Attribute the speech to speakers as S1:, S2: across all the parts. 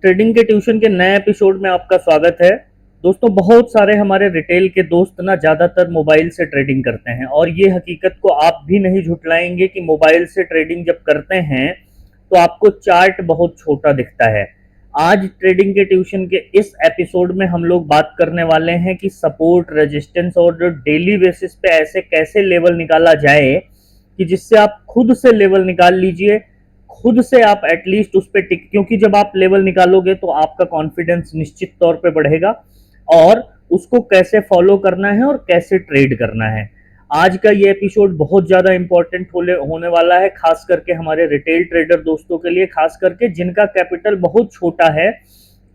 S1: Trading के tuition के नए एपिसोड में आपका स्वागत है। दोस्तों, बहुत सारे हमारे रिटेल के दोस्त ना ज़्यादातर मोबाइल से ट्रेडिंग करते हैं और ये हकीकत को आप भी नहीं झुटलाएंगे कि मोबाइल से ट्रेडिंग जब करते हैं तो आपको चार्ट बहुत छोटा दिखता है। आज ट्रेडिंग के ट्यूशन के इस एपिसोड में हम लोग बात करने वाले हैं कि सपोर्ट, रेजिस्टेंस और जो डेली बेसिस पे ऐसे कैसे लेवल निकाला जाए कि जिससे आप खुद से लेवल निकाल लीजिए, खुद से आप एटलीस्ट उस पर टिक, क्योंकि जब आप लेवल निकालोगे तो आपका कॉन्फिडेंस निश्चित तौर पे बढ़ेगा और उसको कैसे फॉलो करना है और कैसे ट्रेड करना है। आज का ये एपिसोड बहुत ज़्यादा इंपॉर्टेंट होने वाला है, खास करके हमारे रिटेल ट्रेडर दोस्तों के लिए, खास करके जिनका कैपिटल बहुत छोटा है,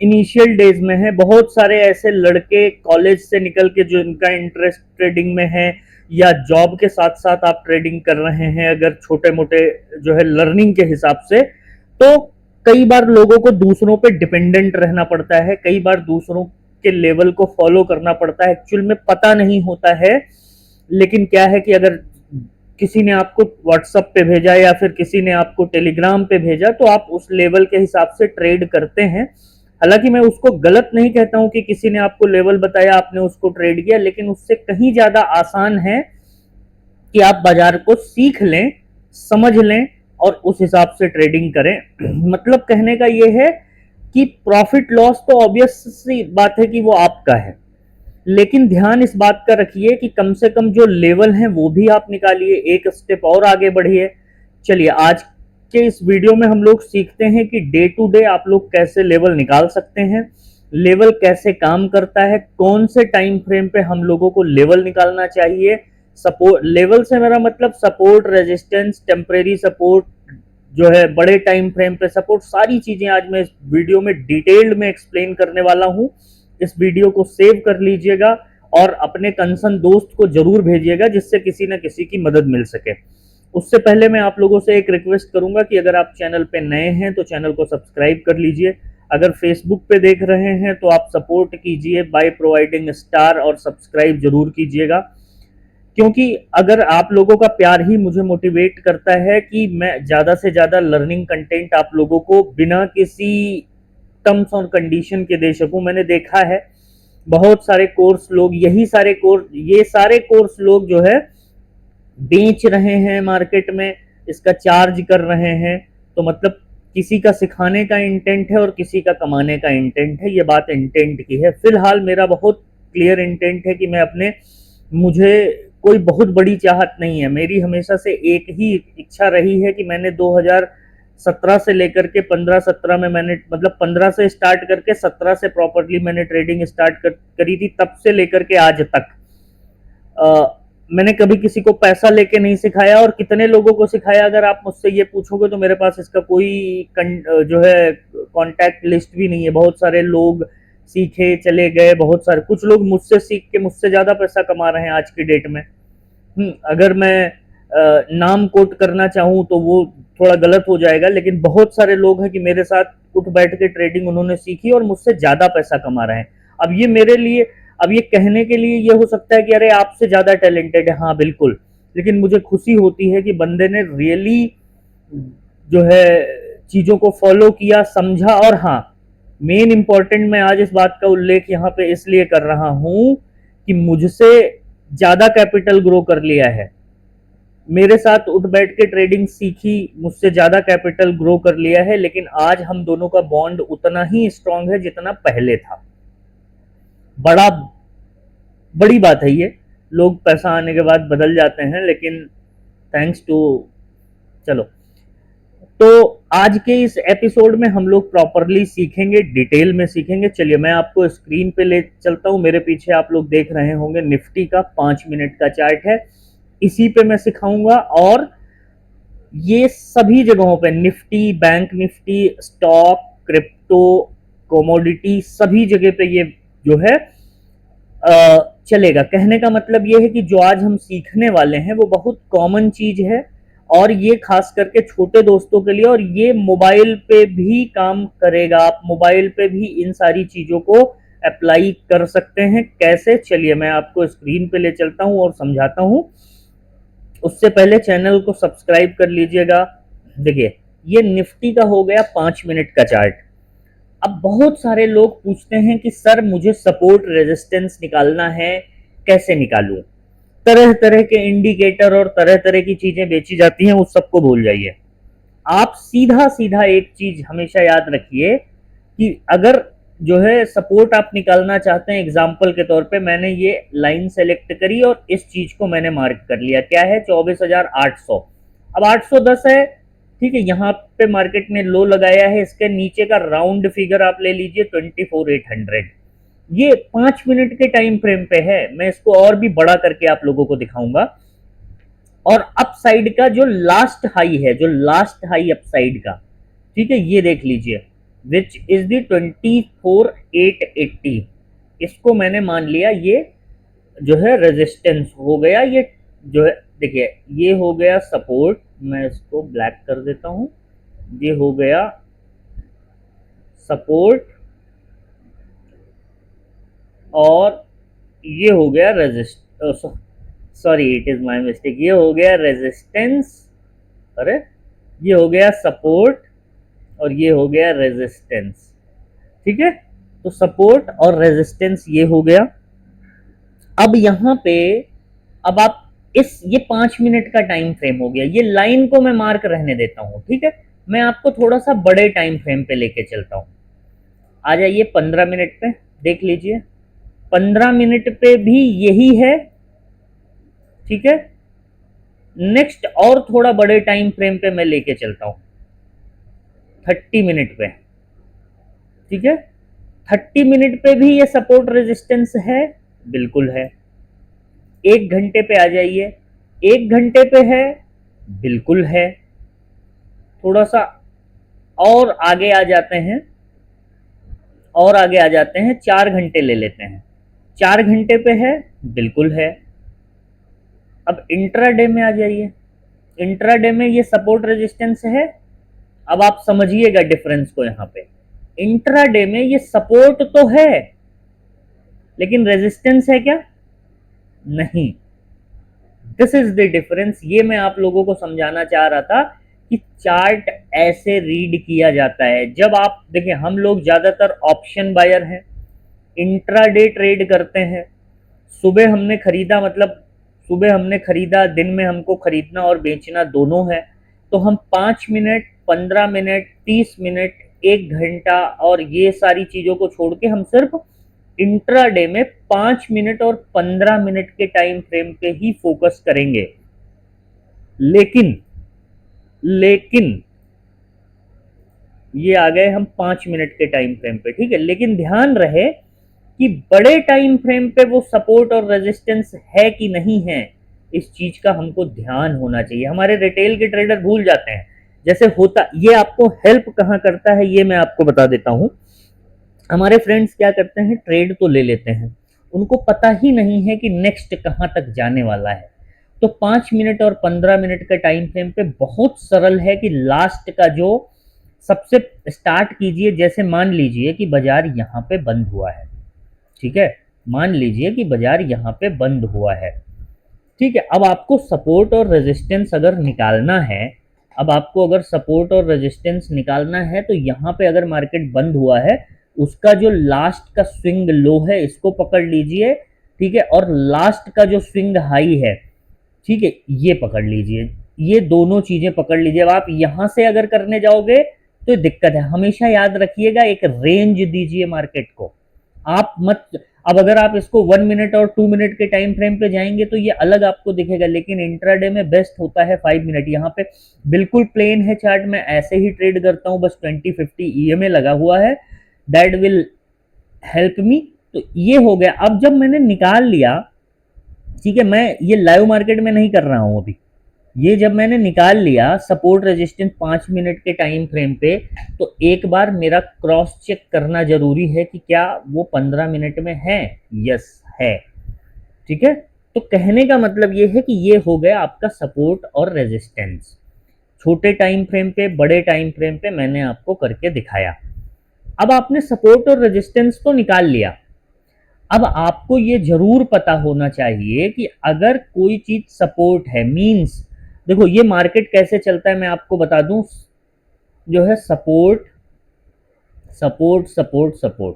S1: इनिशियल डेज में है। बहुत सारे ऐसे लड़के कॉलेज से निकल के जो इनका इंटरेस्ट ट्रेडिंग में है या जॉब के साथ साथ आप ट्रेडिंग कर रहे हैं, अगर छोटे मोटे जो है लर्निंग के हिसाब से, तो कई बार लोगों को दूसरों पे डिपेंडेंट रहना पड़ता है, कई बार दूसरों के लेवल को फॉलो करना पड़ता है। एक्चुअल में पता नहीं होता है, लेकिन क्या है कि अगर किसी ने आपको व्हाट्सएप पे भेजा या फिर किसी ने आपको टेलीग्राम पे भेजा तो आप उस लेवल के हिसाब से ट्रेड करते हैं। हालांकि मैं उसको गलत नहीं कहता हूं कि किसी ने आपको लेवल बताया, आपने उसको ट्रेड किया, लेकिन उससे कहीं ज्यादा आसान है कि आप बाजार को सीख लें, समझ लें और उस हिसाब से ट्रेडिंग करें। मतलब कहने का यह है कि प्रॉफिट लॉस तो ऑब्वियस सी बात है कि वो आपका है, लेकिन ध्यान इस बात का रखिए कि कम से कम जो लेवल हैं वो भी आप निकालिए, एक स्टेप और आगे बढ़िए। चलिए, आज के इस वीडियो में हम लोग सीखते हैं कि डे टू डे आप लोग कैसे लेवल निकाल सकते हैं, लेवल कैसे काम करता है, कौन से टाइम फ्रेम पे हम लोगों को लेवल निकालना चाहिए। सपोर्ट लेवल से मेरा मतलब सपोर्ट, रेजिस्टेंस, टेम्परेरी सपोर्ट, जो है बड़े टाइम फ्रेम पे सपोर्ट, सारी चीजें आज मैं इस वीडियो में डिटेल्ड में एक्सप्लेन करने वाला हूं। इस वीडियो को सेव कर लीजिएगा और अपने कंसर्न दोस्त को जरूर भेजिएगा जिससे किसी न किसी की मदद मिल सके। उससे पहले मैं आप लोगों से एक रिक्वेस्ट करूंगा कि अगर आप चैनल पे नए हैं तो चैनल को सब्सक्राइब कर लीजिए। अगर फेसबुक पे देख रहे हैं तो आप सपोर्ट कीजिए बाय प्रोवाइडिंग स्टार और सब्सक्राइब जरूर कीजिएगा, क्योंकि अगर आप लोगों का प्यार ही मुझे मोटिवेट करता है कि मैं ज़्यादा से ज़्यादा लर्निंग कंटेंट आप लोगों को बिना किसी टर्म्स और कंडीशन के दे सकूं। मैंने देखा है बहुत सारे कोर्स लोग ये सारे कोर्स लोग जो है बेच रहे हैं मार्केट में, इसका चार्ज कर रहे हैं। तो मतलब किसी का सिखाने का इंटेंट है और किसी का कमाने का इंटेंट है। ये बात इंटेंट की है। फिलहाल मेरा बहुत क्लियर इंटेंट है कि मुझे कोई बहुत बड़ी चाहत नहीं है। मेरी हमेशा से एक ही इच्छा रही है कि मैंने 2017 से लेकर के 15-17 में मैंने, मतलब 15 से स्टार्ट करके 17 से प्रॉपरली मैंने ट्रेडिंग स्टार्ट करी थी। तब से लेकर के आज तक मैंने कभी किसी को पैसा लेके नहीं सिखाया, और कितने लोगों को सिखाया अगर आप मुझसे ये पूछोगे तो मेरे पास इसका कोई जो है कांटेक्ट लिस्ट भी नहीं है। बहुत सारे लोग सीखे चले गए, बहुत सारे, कुछ लोग मुझसे सीख के मुझसे ज्यादा पैसा कमा रहे हैं आज की डेट में। अगर मैं नाम कोट करना चाहूँ तो वो थोड़ा गलत हो जाएगा, लेकिन बहुत सारे लोग हैं कि मेरे साथ उठ बैठ के ट्रेडिंग उन्होंने सीखी और मुझसे ज्यादा पैसा कमा रहे हैं। अब ये मेरे लिए, अब ये कहने के लिए ये हो सकता है कि अरे आपसे ज्यादा टैलेंटेड है, हाँ बिल्कुल, लेकिन मुझे खुशी होती है कि बंदे ने रियली जो है चीजों को फॉलो किया, समझा। और हाँ, मेन इंपॉर्टेंट, मैं आज इस बात का उल्लेख यहाँ पे इसलिए कर रहा हूं कि मुझसे ज्यादा कैपिटल ग्रो कर लिया है, मेरे साथ उठ बैठ के ट्रेडिंग सीखी, मुझसे ज्यादा कैपिटल ग्रो कर लिया है, लेकिन आज हम दोनों का बॉन्ड उतना ही स्ट्रांग है जितना पहले था। बड़ी बात है ये। लोग पैसा आने के बाद बदल जाते हैं, लेकिन थैंक्स टू, चलो। तो आज के इस एपिसोड में हम लोग प्रॉपरली सीखेंगे, डिटेल में सीखेंगे। चलिए, मैं आपको स्क्रीन पे ले चलता हूं। मेरे पीछे आप लोग देख रहे होंगे निफ्टी का 5 मिनट का चार्ट है, इसी पे मैं सिखाऊंगा। और ये सभी जगहों पे, Nifty, bank Nifty, stock, crypto, commodity, सभी जगह पे ये जो है चलेगा। कहने का मतलब ये है कि जो आज हम सीखने वाले हैं वो बहुत कॉमन चीज है, और ये खास करके छोटे दोस्तों के लिए, और ये मोबाइल पे भी काम करेगा। आप मोबाइल पे भी इन सारी चीजों को अप्लाई कर सकते हैं। कैसे? चलिए, मैं आपको स्क्रीन पे ले चलता हूं और समझाता हूं। उससे पहले चैनल को सब्सक्राइब कर लीजिएगा। देखिए, ये निफ्टी का हो गया 5 मिनट का चार्ट। अब बहुत सारे लोग पूछते हैं कि सर मुझे सपोर्ट रेजिस्टेंस निकालना है, कैसे निकालूं? तरह तरह के इंडिकेटर और तरह तरह की चीजें बेची जाती हैं, उस सबको भूल जाइए। आप सीधा सीधा एक चीज हमेशा याद रखिए कि अगर जो है सपोर्ट आप निकालना चाहते हैं, एग्जाम्पल के तौर पे मैंने ये लाइन सेलेक्ट करी और इस चीज को मैंने मार्क कर लिया, क्या है 24,800। अब 810 है, ठीक है, यहाँ पे मार्केट ने लो लगाया है, इसके नीचे का राउंड फिगर आप ले लीजिए 24,800। ये 5 मिनट के टाइम फ्रेम पे है, मैं इसको और भी बड़ा करके आप लोगों को दिखाऊंगा। और अप साइड का जो लास्ट हाई है, जो लास्ट हाई अप साइड का, ठीक है, ये देख लीजिए, विच इज द 24,880। इसको मैंने मान लिया ये जो है रेजिस्टेंस हो गया, ये जो है देखिए ये हो गया सपोर्ट, मैं इसको ब्लैक कर देता हूं, ये हो गया सपोर्ट और ये हो गया resist, sorry it is my mistake, ये हो गया रेजिस्टेंस, अरे ये हो गया सपोर्ट और ये हो गया रेजिस्टेंस, ठीक है। तो सपोर्ट और रेजिस्टेंस ये हो गया। अब यहां पे अब आप इस ये 5 मिनट का टाइम फ्रेम हो गया, ये लाइन को मैं मार्क रहने देता हूं, ठीक है। मैं आपको थोड़ा सा बड़े टाइम फ्रेम पे लेके चलता हूं, आ जाइए 15 मिनट पे, देख लीजिए 15 मिनट पे भी यही है, ठीक है। नेक्स्ट और थोड़ा बड़े टाइम फ्रेम पे मैं लेके चलता हूं 30 मिनट पे, ठीक है। 30 मिनट पे भी ये सपोर्ट रेजिस्टेंस है, बिल्कुल है। 1 घंटे पे आ जाइए, 1 घंटे पे है, बिल्कुल है। थोड़ा सा और आगे आ जाते हैं, और आगे आ जाते हैं, 4 घंटे ले लेते हैं, 4 घंटे पे है, बिल्कुल है। अब इंट्राडे में आ जाइए, इंट्राडे में ये सपोर्ट रेजिस्टेंस है। अब आप समझिएगा डिफरेंस को, यहां पे इंट्राडे में ये सपोर्ट तो है लेकिन रेजिस्टेंस है क्या? नहीं। दिस इज द डिफरेंस, ये मैं आप लोगों को समझाना चाह रहा था कि चार्ट ऐसे रीड किया जाता है। जब आप देखिए, हम लोग ज्यादातर ऑप्शन बायर हैं, इंट्राडे ट्रेड करते हैं। सुबह हमने खरीदा, मतलब सुबह हमने खरीदा, दिन में हमको खरीदना और बेचना दोनों है, तो हम 5 मिनट, 15 मिनट, 30 मिनट, 1 घंटा और ये सारी चीजों को छोड़ के हम सिर्फ इंट्राडे में 5 मिनट और 15 मिनट के टाइम फ्रेम पे ही फोकस करेंगे। लेकिन लेकिन ये आ गए हम 5 मिनट के टाइम फ्रेम पे, ठीक है। लेकिन ध्यान रहे कि बड़े टाइम फ्रेम पे वो सपोर्ट और रेजिस्टेंस है कि नहीं है, इस चीज का हमको ध्यान होना चाहिए। हमारे रिटेल के ट्रेडर भूल जाते हैं, जैसे होता, ये आपको हेल्प कहां करता है ये मैं आपको बता देता हूं। हमारे फ्रेंड्स क्या करते हैं, ट्रेड तो ले लेते हैं, उनको पता ही नहीं है कि नेक्स्ट कहां तक जाने वाला है। तो 5 मिनट और 15 मिनट का टाइम फ्रेम पे बहुत सरल है कि लास्ट का जो सबसे स्टार्ट कीजिए, जैसे मान लीजिए कि बाजार यहाँ पे बंद हुआ है, ठीक है, मान लीजिए कि बाजार यहाँ पे बंद हुआ है, ठीक है। अब आपको सपोर्ट और रेजिस्टेंस अगर निकालना है, अब आपको अगर सपोर्ट और रेजिस्टेंस निकालना है, तो यहाँ पे अगर मार्केट बंद हुआ है, उसका जो लास्ट का स्विंग लो है इसको पकड़ लीजिए, ठीक है, और लास्ट का जो स्विंग हाई है, ठीक है, ये पकड़ लीजिए, ये दोनों चीजें पकड़ लीजिए। अब आप यहां से अगर करने जाओगे तो दिक्कत है। हमेशा याद रखिएगा, एक रेंज दीजिए मार्केट को, आप मत, अब अगर आप इसको 1 मिनट और 2 मिनट के टाइम फ्रेम पे जाएंगे तो ये अलग आपको दिखेगा, लेकिन इंट्राडे में बेस्ट होता है 5 मिनट। यहाँ पे बिल्कुल प्लेन है चार्ट, मैं ऐसे ही ट्रेड करता हूँ, बस 20-50 ईएमए लगा हुआ है, दैट विल हेल्प मी। तो ये हो गया। अब जब मैंने निकाल लिया, ठीक है, मैं ये लाइव मार्केट में नहीं कर रहा हूं अभी, ये जब मैंने निकाल लिया सपोर्ट रेजिस्टेंस 5 मिनट के टाइम फ्रेम पे, तो एक बार मेरा क्रॉस चेक करना जरूरी है कि क्या वो 15 मिनट में है। यस है, ठीक है। तो कहने का मतलब ये है कि ये हो गया आपका सपोर्ट और रेजिस्टेंस, छोटे टाइम फ्रेम पे, बड़े टाइम फ्रेम पे मैंने आपको करके दिखाया। अब आपने सपोर्ट और रेजिस्टेंस तो निकाल लिया, अब आपको ये जरूर पता होना चाहिए कि अगर कोई चीज सपोर्ट है, मींस देखो ये मार्केट कैसे चलता है मैं आपको बता दूं, जो है support support support support,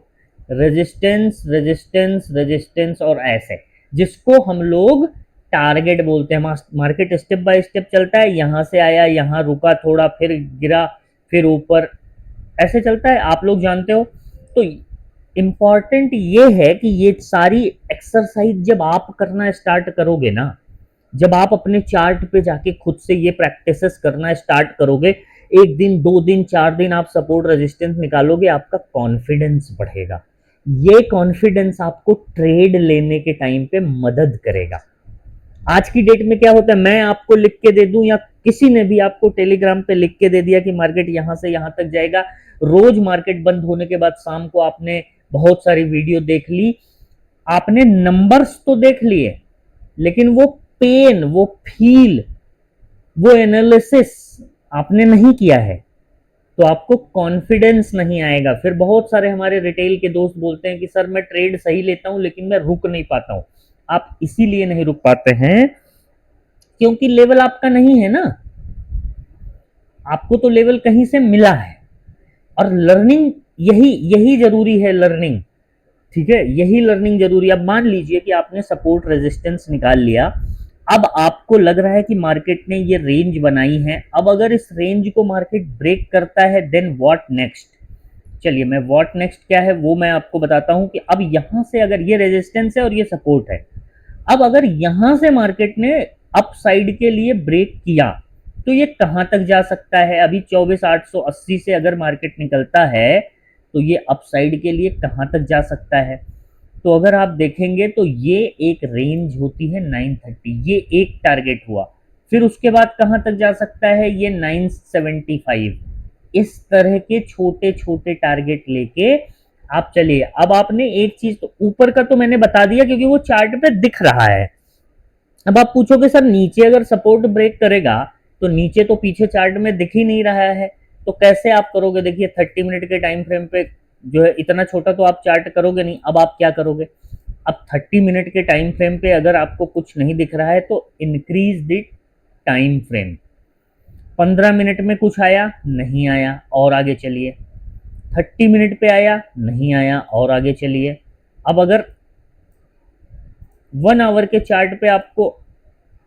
S1: resistance resistance resistance और ऐसे, जिसको हम लोग टारगेट बोलते हैं। मार्केट स्टेप बाय स्टेप चलता है, यहाँ से आया, यहाँ रुका थोड़ा, फिर गिरा, फिर ऊपर, ऐसे चलता है, आप लोग जानते हो। तो इम्पॉर्टेंट ये है कि ये सारी एक्सरसाइज जब आप करना स्टार्ट करोगे ना, जब आप अपने चार्ट पे जाके खुद से ये प्रैक्टिसेस करना स्टार्ट करोगे, एक दिन, 2 दिन, 4 दिन आप सपोर्ट रेजिस्टेंस निकालोगे, आपका कॉन्फिडेंस बढ़ेगा। ये कॉन्फिडेंस आपको ट्रेड लेने के टाइम पे मदद करेगा। आज की डेट में क्या होता है, मैं आपको लिख के दे दूं या किसी ने भी आपको टेलीग्राम पे लिख के दे दिया कि मार्केट यहां से यहां तक जाएगा, रोज मार्केट बंद होने के बाद शाम को आपने बहुत सारी वीडियो देख ली, आपने नंबर्स तो देख लिए, लेकिन वो पेन, वो फील, वो एनालिसिस आपने नहीं किया है, तो आपको कॉन्फिडेंस नहीं आएगा। फिर बहुत सारे हमारे रिटेल के दोस्त बोलते हैं कि सर मैं ट्रेड सही लेता हूं लेकिन मैं रुक नहीं पाता हूं। आप इसीलिए नहीं रुक पाते हैं क्योंकि लेवल आपका नहीं है ना, आपको तो लेवल कहीं से मिला है। और लर्निंग, यही यही जरूरी है, लर्निंग, ठीक है, यही लर्निंग जरूरी है। अब मान लीजिए कि आपने सपोर्ट रेजिस्टेंस निकाल लिया, अब आपको लग रहा है कि मार्केट ने ये रेंज बनाई है, अब अगर इस रेंज को मार्केट ब्रेक करता है देन व्हाट नेक्स्ट। चलिए मैं व्हाट नेक्स्ट क्या है वो मैं आपको बताता हूं कि अब यहां से अगर ये रेजिस्टेंस है और ये सपोर्ट है, अब अगर यहां से मार्केट ने अप साइड के लिए ब्रेक किया तो ये कहां तक जा सकता है। अभी 24,880 से अगर मार्केट निकलता है तो ये अप साइड के लिए कहां तक जा सकता है। तो अगर आप देखेंगे तो ये एक रेंज होती है 930, ये एक टारगेट हुआ, फिर उसके बाद कहां तक जा सकता है, ये 975। इस तरह के छोटे छोटे टारगेट लेके आप चलिए। अब आपने एक चीज, तो ऊपर का तो मैंने बता दिया क्योंकि वो चार्ट पे दिख रहा है। अब आप पूछोगे सर नीचे अगर सपोर्ट ब्रेक करेगा, तो नीचे तो पीछे चार्ट में दिख ही नहीं रहा है, तो कैसे आप करोगे। देखिए 30 मिनट के टाइम फ्रेम पे जो है, इतना छोटा तो आप चार्ट करोगे नहीं। अब आप क्या करोगे, अब 30 मिनट के टाइम फ्रेम पे अगर आपको कुछ नहीं दिख रहा है तो increase the time frame. 15 minute में कुछ आया, नहीं आया, और आगे चलिए। 30 मिनट पे आया, नहीं आया, और आगे चलिए। अब अगर 1 आवर के चार्ट पे आपको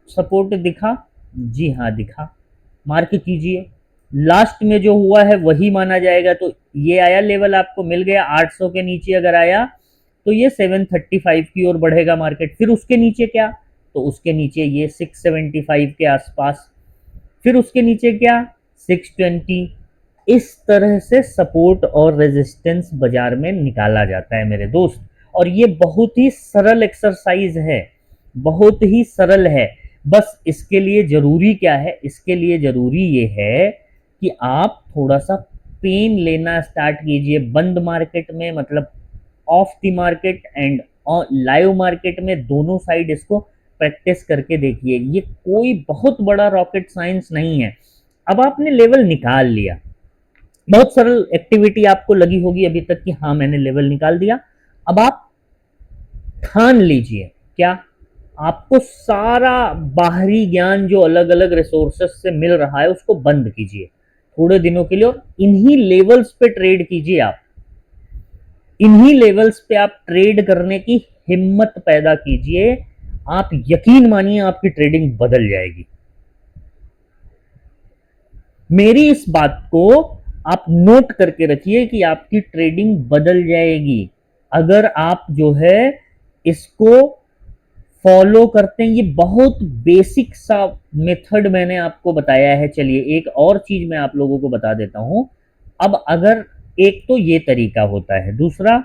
S1: सपोर्ट दिखा, जी हाँ दिखा, मार्क कीजिए। लास्ट में जो हुआ है वही माना जाएगा। तो ये आया लेवल, आपको मिल गया। 800 के नीचे अगर आया तो ये 735 की ओर बढ़ेगा मार्केट। फिर उसके नीचे क्या, तो उसके नीचे ये 675 के आसपास, फिर उसके नीचे क्या, 620। इस तरह से सपोर्ट और रेजिस्टेंस बाजार में निकाला जाता है मेरे दोस्त। और ये बहुत ही सरल एक्सरसाइज है, बहुत ही सरल है। बस इसके लिए जरूरी क्या है, इसके लिए जरूरी ये है कि आप थोड़ा सा पेन लेना स्टार्ट कीजिए बंद मार्केट में, मतलब of the market and live market में, दोनों साइड इसको प्रैक्टिस करके देखिए। ये कोई बहुत बड़ा रॉकेट साइंस नहीं है। अब आपने लेवल निकाल लिया, बहुत सरल एक्टिविटी आपको लगी होगी अभी तक कि हाँ मैंने लेवल निकाल दिया। अब आप ठान लीजिए, क्या, आपको सारा बाहरी ज्ञान जो अलग अलग रिसोर्सेस से मिल रहा है उसको बंद कीजिए थोड़े दिनों के लिए, और इन्हीं लेवल्स पे ट्रेड कीजिए। आप इन्हीं लेवल्स पे आप ट्रेड करने की हिम्मत पैदा कीजिए। आप यकीन मानिए आपकी ट्रेडिंग बदल जाएगी। मेरी इस बात को आप नोट करके रखिए कि आपकी ट्रेडिंग बदल जाएगी अगर आप जो है इसको फॉलो करते हैं। ये बहुत बेसिक सा मेथड मैंने आपको बताया है। चलिए एक और चीज मैं आप लोगों को बता देता हूं। अब अगर एक तो ये तरीका होता है, दूसरा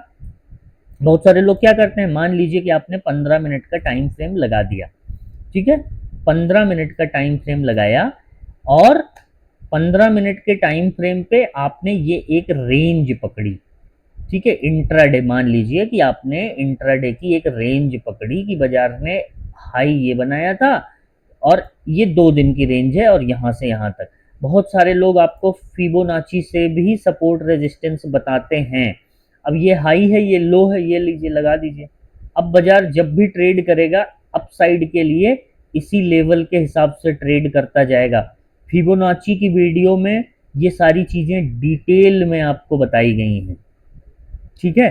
S1: बहुत सारे लोग क्या करते हैं, मान लीजिए कि आपने 15 मिनट का टाइम फ्रेम लगा दिया, ठीक है, 15 मिनट का टाइम फ्रेम लगाया, और 15 मिनट के टाइम फ्रेम पे आपने ये एक रेंज पकड़ी, ठीक है, इंट्राडे, मान लीजिए कि आपने इंट्राडे की एक रेंज पकड़ी कि बाजार ने हाई ये बनाया था और ये 2 दिन की रेंज है और यहां से यहां तक। बहुत सारे लोग आपको फिबोनाची से भी सपोर्ट रेजिस्टेंस बताते हैं। अब ये हाई है, ये लो है, ये लीजिए लगा दीजिए। अब बाजार जब भी ट्रेड करेगा अप साइड के लिए इसी लेवल के हिसाब से ट्रेड करता जाएगा। फिबोनाची की वीडियो में ये सारी चीज़ें डिटेल में आपको बताई गई हैं, ठीक है?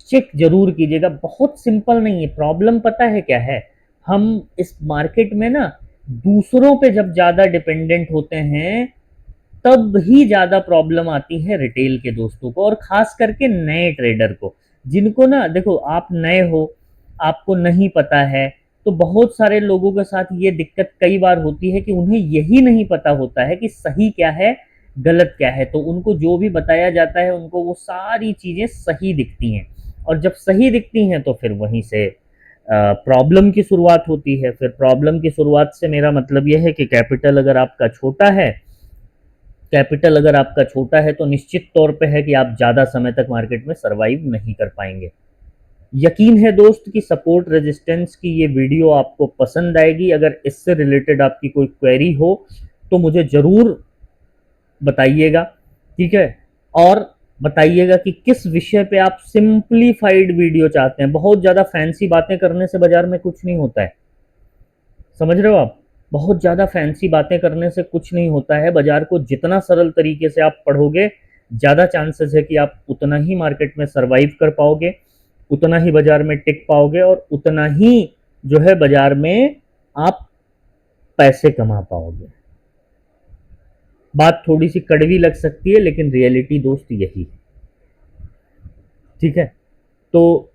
S1: चेक ज़रूर कीजिएगा, बहुत सिंपल नहीं है। प्रॉब्लम पता है क्या है? हम इस मार्केट में ना दूसरों पे जब ज़्यादा डिपेंडेंट होते हैं, तब ही ज़्यादा प्रॉब्लम आती है रिटेल के दोस्तों को, और ख़ास करके नए ट्रेडर को, जिनको ना देखो आप नए हो, आपको नहीं पता है, तो बहुत सारे लोगों के साथ ये दिक्कत कई बार होती है कि उन्हें यही नहीं पता होता है कि सही क्या है, गलत क्या है। तो उनको जो भी बताया जाता है, उनको वो सारी चीज़ें सही दिखती हैं, और जब सही दिखती हैं तो फिर वहीं से प्रॉब्लम की शुरुआत होती है। फिर प्रॉब्लम की शुरुआत से मेरा मतलब ये है कि कैपिटल अगर आपका छोटा है तो निश्चित तौर पे है कि आप ज़्यादा समय तक मार्केट में सर्वाइव नहीं कर पाएंगे। यकीन है दोस्त कि सपोर्ट रेजिस्टेंस की ये वीडियो आपको पसंद आएगी। अगर इससे रिलेटेड आपकी कोई क्वेरी हो तो मुझे ज़रूर बताइएगा, ठीक है? और बताइएगा कि किस विषय पे आप सिंप्लीफाइड वीडियो चाहते हैं। बहुत ज़्यादा फैंसी बातें करने से बाजार में कुछ नहीं होता है, समझ रहे हो आप? बहुत ज़्यादा फैंसी बातें करने से कुछ नहीं होता है। बाजार को जितना सरल तरीके से आप पढ़ोगे, ज़्यादा चांसेस है कि आप उतना ही मार्केट में सर्वाइव कर पाओगे, उतना ही बाजार में टिक पाओगे, और उतना ही जो है बाजार में आप पैसे कमा पाओगे। बात थोड़ी सी कड़वी लग सकती है, लेकिन रियलिटी दोस्त यही है, ठीक है? तो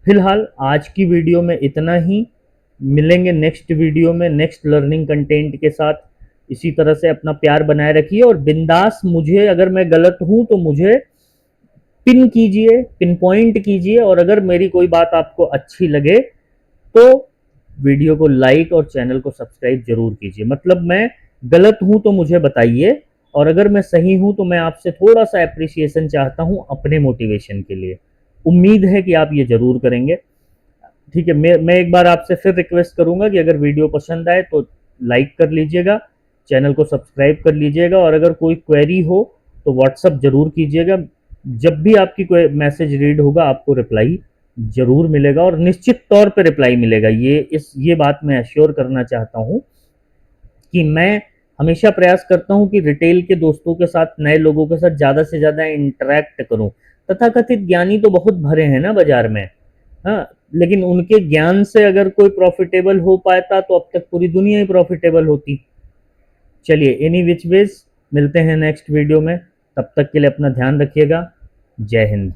S1: फिलहाल आज की वीडियो में इतना ही। मिलेंगे नेक्स्ट वीडियो में नेक्स्ट लर्निंग कंटेंट के साथ। इसी तरह से अपना प्यार बनाए रखिए, और बिंदास मुझे, अगर मैं गलत हूं तो मुझे पिन कीजिए, पिन पॉइंट कीजिए, और अगर मेरी कोई बात आपको अच्छी लगे तो वीडियो को लाइक और चैनल को सब्सक्राइब जरूर कीजिए। मतलब मैं गलत हूं तो मुझे बताइए, और अगर मैं सही हूं तो मैं आपसे थोड़ा सा अप्रिसिएशन चाहता हूं अपने मोटिवेशन के लिए। उम्मीद है कि आप ये जरूर करेंगे, ठीक है? मैं एक बार आपसे फिर रिक्वेस्ट करूंगा कि अगर वीडियो पसंद आए तो लाइक कर लीजिएगा, चैनल को सब्सक्राइब कर लीजिएगा, और अगर कोई क्वेरी हो तो व्हाट्सअप जरूर कीजिएगा। जब भी आपकी कोई मैसेज रीड होगा आपको रिप्लाई जरूर मिलेगा, और निश्चित तौर पे रिप्लाई मिलेगा। ये बात मैं एश्योर करना चाहता हूँ कि मैं हमेशा प्रयास करता हूँ कि रिटेल के दोस्तों के साथ, नए लोगों के साथ ज़्यादा से ज़्यादा इंटरेक्ट करूँ। तथाकथित ज्ञानी तो बहुत भरे हैं ना बाजार में, हाँ, लेकिन उनके ज्ञान से अगर कोई प्रॉफिटेबल हो पाता तो अब तक पूरी दुनिया ही प्रॉफिटेबल होती। चलिए, एनी विच वेज मिलते हैं नेक्स्ट वीडियो में। तब तक के लिए अपना ध्यान रखिएगा। जय हिंद।